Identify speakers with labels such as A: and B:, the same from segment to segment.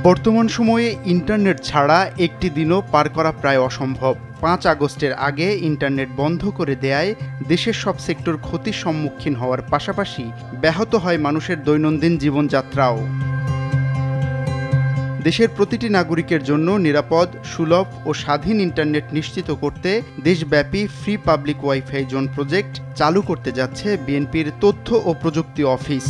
A: বর্তমান সময়ে ইন্টারনেট ছাড়া একটি দিনও পার করা প্রায় অসম্ভব। ৫ আগস্টের আগে ইন্টারনেট বন্ধ করে দেয়ায় দেশের সব সেক্টর ক্ষতির সম্মুখীন হওয়ার পাশাপাশি ব্যাহত হয় মানুষের দৈনন্দিন জীবনযাত্রাও। দেশের প্রতিটি নাগরিকের জন্য নিরাপদ, সুলভ ও স্বাধীন ইন্টারনেট নিশ্চিত করতে দেশব্যাপী free public wifi zone project চালু করতে যাচ্ছে বিএনপির তথ্য ও প্রযুক্তি অফিস।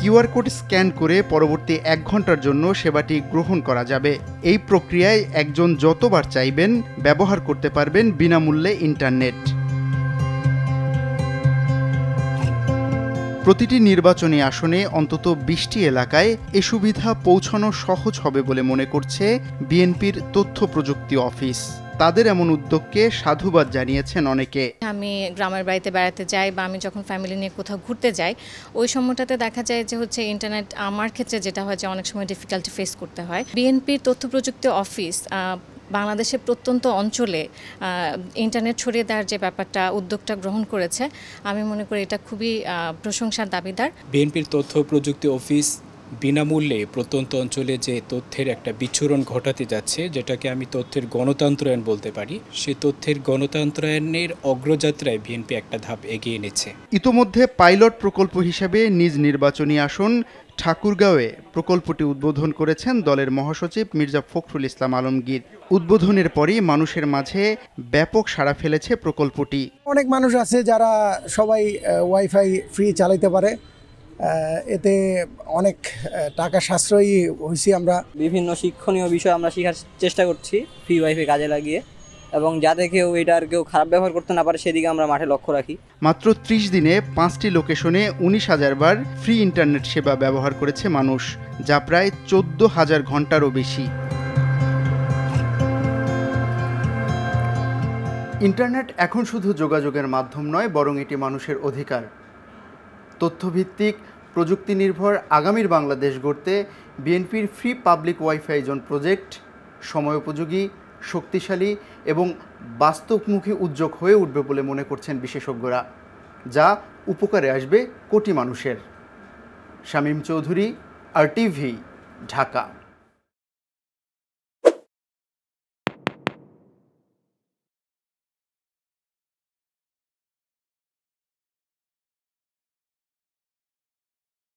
A: কিউআর কোড স্ক্যান করে পরবর্তী ১ ঘন্টার জন্য সেবাটি গ্রহণ করা যাবে। এই প্রক্রিয়ায় একজন যতবার চাইবেন ব্যবহার করতে পারবেন বিনামূল্যে ইন্টারনেট। প্রতিটি নির্বাচনী আসনে অন্তত ২০টি এলাকায় এ সুবিধা পৌঁছানো সহজ হবে বলে মনে করছে বিএনপির তথ্য প্রযুক্তি অফিস। তাদের এমন উদ্যোগকে সাধুবাদ জানিয়েছেন অনেকে।
B: আমি গ্রামের বাড়িতে বেড়াতে যাই বা আমি যখন ফ্যামিলি নিয়ে কোথাও ঘুরতে যাই, ওই সময়টাতে দেখা যায় যে ইন্টারনেট আমার ক্ষেত্রে যেটা হয় যে অনেক সময় ডিফিকাল্টি ফেস করতে হয়। বিএনপির তথ্য প্রযুক্তি অফিস বাংলাদেশের প্রত্যন্ত অঞ্চলে ইন্টারনেট ছড়িয়ে দেওয়ার যে ব্যাপারটা উদ্যোগটা গ্রহণ করেছে, আমি মনে করি এটা খুবই প্রশংসার দাবিদার।
C: বিএনপির তথ্য প্রযুক্তি অফিস বিনামূল্যে প্রত্যন্ত অঞ্চলে যে তথ্যের একটা বিচ্ছুরণ ঘটাতে যাচ্ছে, যেটাকে আমি তথ্যের গণতন্ত্রায়ন বলতে পারি, সেই তথ্যের গণতন্ত্রায়নের অগ্রযাত্রায় বিএনপি একটা ধাপ এগিয়ে নিচ্ছে।
A: ইতোমধ্যে পাইলট প্রকল্প হিসেবে নিজ নির্বাচনী আসন ঠাকুরগাঁওয়ে প্রকল্পটি উদ্বোধন করেছেন দলের মহাসচিব মির্জা ফখরুল ইসলাম আলমগীর। উদ্বোধনের পরই মানুষের মাঝে ব্যাপক সাড়া ফেলেছে প্রকল্পটি।
D: অনেক মানুষ আছে যারা সবাই ওয়াইফাই ফ্রি চালাতে পারে, এতে অনেক টাকা সাশ্রয়ী হয়েছি। আমরা
E: বিভিন্ন শিক্ষণীয় বিষয় আমরা শেখার চেষ্টা করছি ফ্রি ওয়াইফাই কাজে লাগিয়ে, এবং যাতে কেউ খারাপ ব্যবহার করতে না পারে সেদিকে আমরা মাঠে লক্ষ্য রাখি।
A: মাত্র ৩০ দিনে ৫টি লোকেশনে ১৯,০০০ বার ফ্রি ইন্টারনেট সেবা ব্যবহার করেছে মানুষ, যা প্রায় ১৪,০০০ ঘন্টারও বেশি। ইন্টারনেট এখন শুধু যোগাযোগের মাধ্যম নয়, বরং এটি মানুষের অধিকার। তথ্যভিত্তিক, প্রযুক্তি নির্ভর আগামীর বাংলাদেশ গড়তে বিএনপির free public wifi zone project সময়োপযোগী, শক্তিশালী এবং বাস্তবমুখী উদ্যোগ হয়ে উঠবে বলে মনে করছেন বিশেষজ্ঞরা, যা উপকারে আসবে কোটি মানুষের। শামীম চৌধুরী, RTV, ঢাকা।